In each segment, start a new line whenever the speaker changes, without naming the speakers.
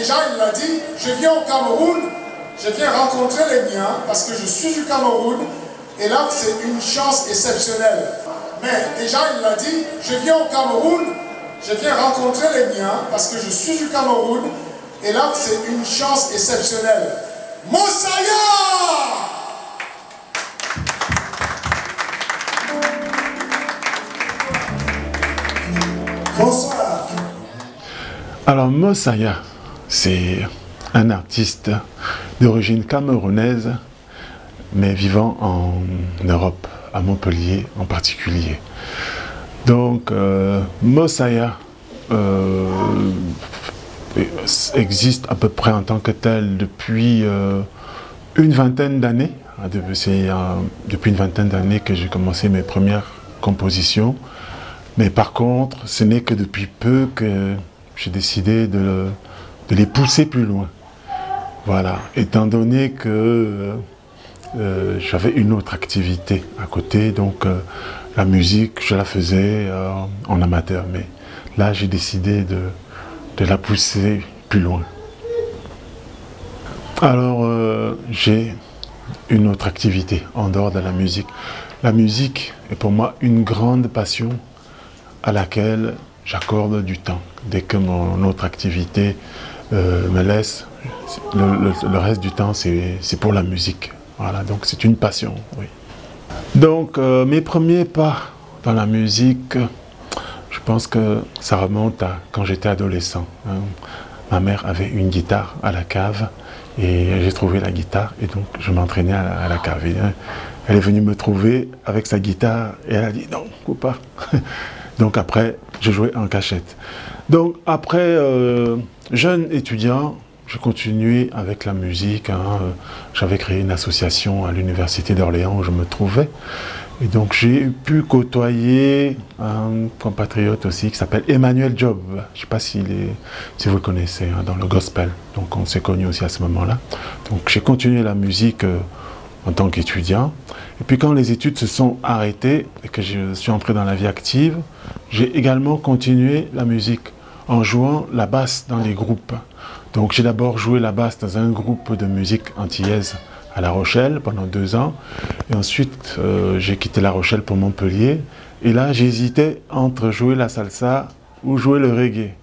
déjà, il l'a dit, je viens au Cameroun, je viens rencontrer les miens parce que je suis du Cameroun et là, c'est une chance exceptionnelle. Mais déjà, il l'a dit, je viens au Cameroun, je viens rencontrer les miens parce que je suis du Cameroun et là, c'est une chance exceptionnelle. Mossaya! Bonsoir.
Alors Mossaya, c'est un artiste d'origine camerounaise, mais vivant en Europe, à Montpellier en particulier. Donc Mossaya existe à peu près en tant que tel depuis une vingtaine d'années. C'est depuis une vingtaine d'années que j'ai commencé mes premières compositions. Mais par contre, ce n'est que depuis peu que j'ai décidé de les pousser plus loin. Voilà, étant donné que j'avais une autre activité à côté, donc la musique, je la faisais en amateur. Mais là, j'ai décidé de la pousser plus loin. Alors, j'ai une autre activité en dehors de la musique. La musique est pour moi une grande passion à laquelle j'accorde du temps. Dès que mon autre activité me laisse, le reste du temps, c'est pour la musique. Voilà, donc c'est une passion, oui. Donc, mes premiers pas dans la musique, je pense que ça remonte à quand j'étais adolescent. Hein. Ma mère avait une guitare à la cave et j'ai trouvé la guitare et donc je m'entraînais à la cave. Et, elle est venue me trouver avec sa guitare et elle a dit non, faut pas. Donc après, je jouais en cachette. Donc après, jeune étudiant, je continuais avec la musique. Hein. J'avais créé une association à l'université d'Orléans où je me trouvais. Et donc j'ai pu côtoyer un compatriote aussi qui s'appelle Emmanuel Job. Je ne sais pas si vous le connaissez, hein, dans le gospel. Donc on s'est connus aussi à ce moment-là. Donc j'ai continué la musique en tant qu'étudiant. Et puis quand les études se sont arrêtées et que je suis entré dans la vie active, j'ai également continué la musique en jouant la basse dans les groupes. Donc j'ai d'abord joué la basse dans un groupe de musique antillaise à La Rochelle pendant 2 ans. Et ensuite, j'ai quitté La Rochelle pour Montpellier. Et là, j'hésitais entre jouer la salsa ou jouer le reggae.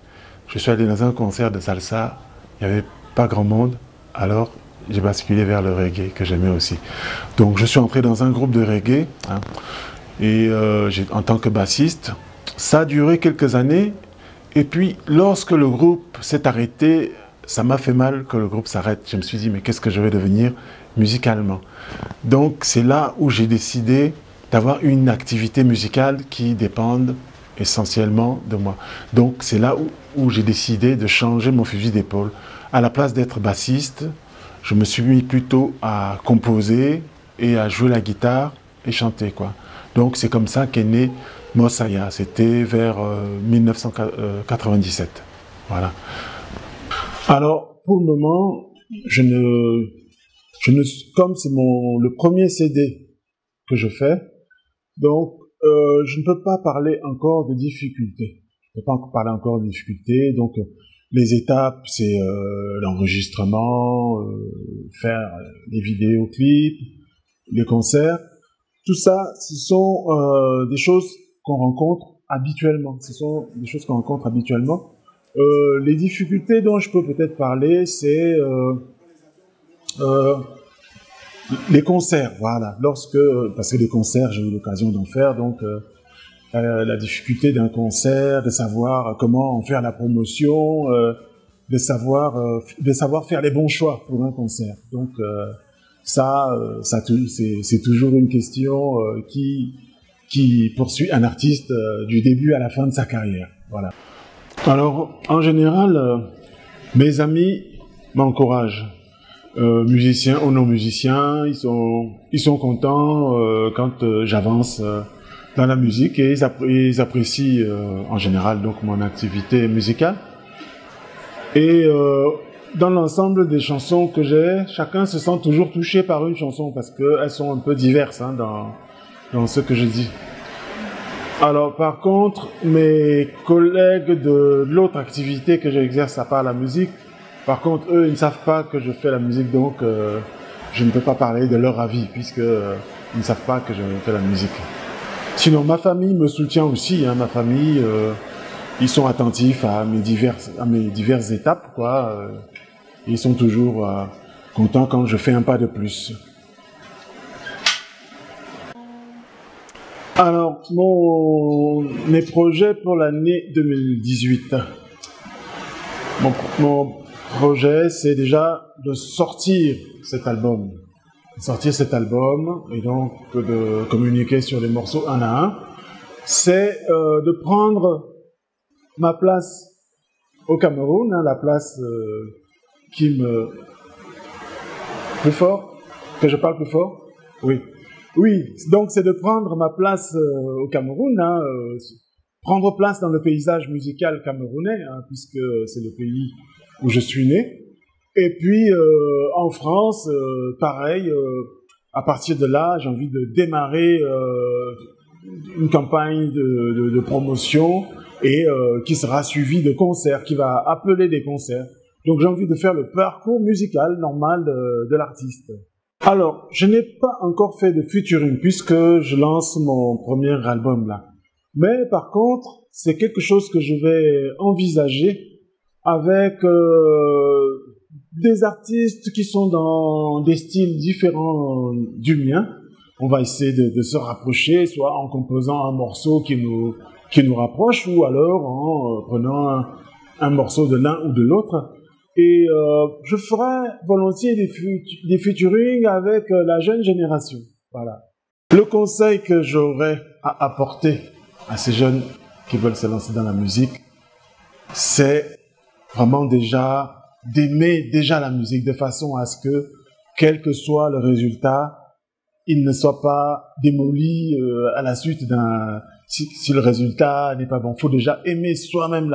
Je suis allé dans un concert de salsa, il n'y avait pas grand monde, alors j'ai basculé vers le reggae que j'aimais aussi. Donc je suis entré dans un groupe de reggae, hein, et en tant que bassiste. Ça a duré quelques années, et puis lorsque le groupe s'est arrêté, ça m'a fait mal que le groupe s'arrête. Je me suis dit, mais qu'est-ce que je vais devenir musicalement? Donc c'est là où j'ai décidé d'avoir une activité musicale qui dépende essentiellement de moi. Donc c'est là où j'ai décidé de changer mon fusil d'épaule. À la place d'être bassiste, je me suis mis plutôt à composer et à jouer la guitare et chanter, quoi. Donc c'est comme ça qu'est né Mossaya. C'était vers 1997. Voilà. Alors, pour le moment, comme c'est le premier CD que je fais, donc je ne peux pas parler encore de difficultés. Je ne peux pas encore parler encore de difficultés. Donc, les étapes, c'est l'enregistrement, faire les vidéoclips, les concerts. Tout ça, ce sont des choses qu'on rencontre habituellement. Ce sont des choses qu'on rencontre habituellement. Les difficultés dont je peux peut-être parler, c'est les concerts, voilà. Parce que les concerts, j'ai eu l'occasion d'en faire, donc la difficulté d'un concert, de savoir comment en faire la promotion, de savoir faire les bons choix pour un concert. Donc c'est toujours une question qui poursuit un artiste du début à la fin de sa carrière. Voilà. Alors, en général, mes amis m'encouragent. Musiciens ou non musiciens, ils sont contents quand j'avance dans la musique et ils apprécient en général donc mon activité musicale. Et dans l'ensemble des chansons que j'ai, chacun se sent toujours touché par une chanson parce qu'elles sont un peu diverses, hein, dans ce que je dis. Alors par contre, mes collègues de l'autre activité que j'exerce à part la musique Par contre, eux, ils ne savent pas que je fais la musique, donc je ne peux pas parler de leur avis, puisque ils ne savent pas que je fais la musique. Sinon, ma famille me soutient aussi. Hein, ma famille, ils sont attentifs à mes diverses étapes, quoi. Ils sont toujours contents quand je fais un pas de plus. Alors, mes projets pour l'année 2018. Mon projet, c'est déjà de sortir cet album. Et donc de communiquer sur les morceaux un à un. C'est de prendre ma place au Cameroun, hein, la place qui me... Plus fort? Que je parle plus fort? Oui. Oui, donc c'est de prendre ma place au Cameroun, hein, prendre place dans le paysage musical camerounais, hein, puisque c'est le pays où je suis né. Et puis en France, pareil, à partir de là, j'ai envie de démarrer une campagne de promotion et qui sera suivie de concerts, qui va appeler des concerts. Donc j'ai envie de faire le parcours musical normal de l'artiste. Alors, je n'ai pas encore fait de featuring puisque je lance mon premier album là. Mais par contre, c'est quelque chose que je vais envisager avec des artistes qui sont dans des styles différents du mien. On va essayer de se rapprocher, soit en composant un morceau qui nous rapproche, ou alors en prenant un morceau de l'un ou de l'autre. Et je ferai volontiers des featuring avec la jeune génération. Voilà. Le conseil que j'aurais à apporter à ces jeunes qui veulent se lancer dans la musique, c'est vraiment déjà d'aimer déjà la musique de façon à ce que, quel que soit le résultat, il ne soit pas démoli à la suite d'un... Si le résultat n'est pas bon, il faut déjà aimer soi-même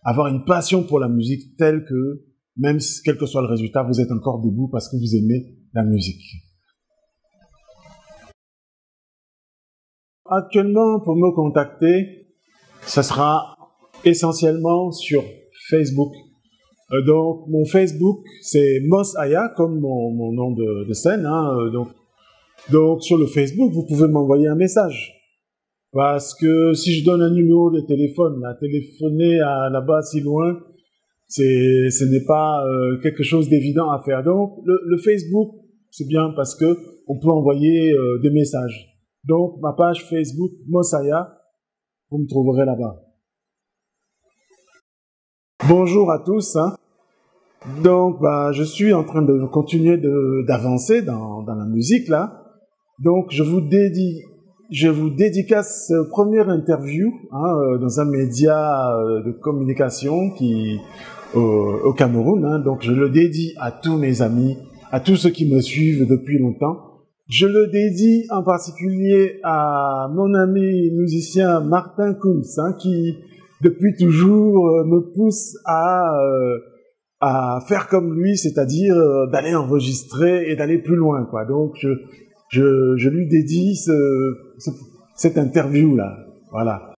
avoir une passion pour la musique telle que, même quel que soit le résultat, vous êtes encore debout parce que vous aimez la musique. Actuellement, pour me contacter, ça sera essentiellement sur Facebook. Donc, mon Facebook, c'est Mos Aya, comme mon nom de scène. Hein, donc, sur le Facebook, vous pouvez m'envoyer un message. Parce que si je donne un numéro de téléphone, téléphoner là-bas si loin, ce n'est pas quelque chose d'évident à faire. Donc, le Facebook, c'est bien parce que on peut envoyer des messages. Donc, ma page Facebook, Mos Aya, vous me trouverez là-bas. Bonjour à tous. Hein. Donc, je suis en train de continuer d'avancer dans la musique, là. Donc, je vous dédicace cette première interview dans un média de communication au Cameroun. Hein. Donc, je le dédie à tous mes amis, à tous ceux qui me suivent depuis longtemps. Je le dédie en particulier à mon ami musicien Martin Kunz, hein, qui depuis toujours me pousse à faire comme lui, c'est-à-dire d'aller enregistrer et d'aller plus loin, quoi. Donc je lui dédie cette interview là, voilà.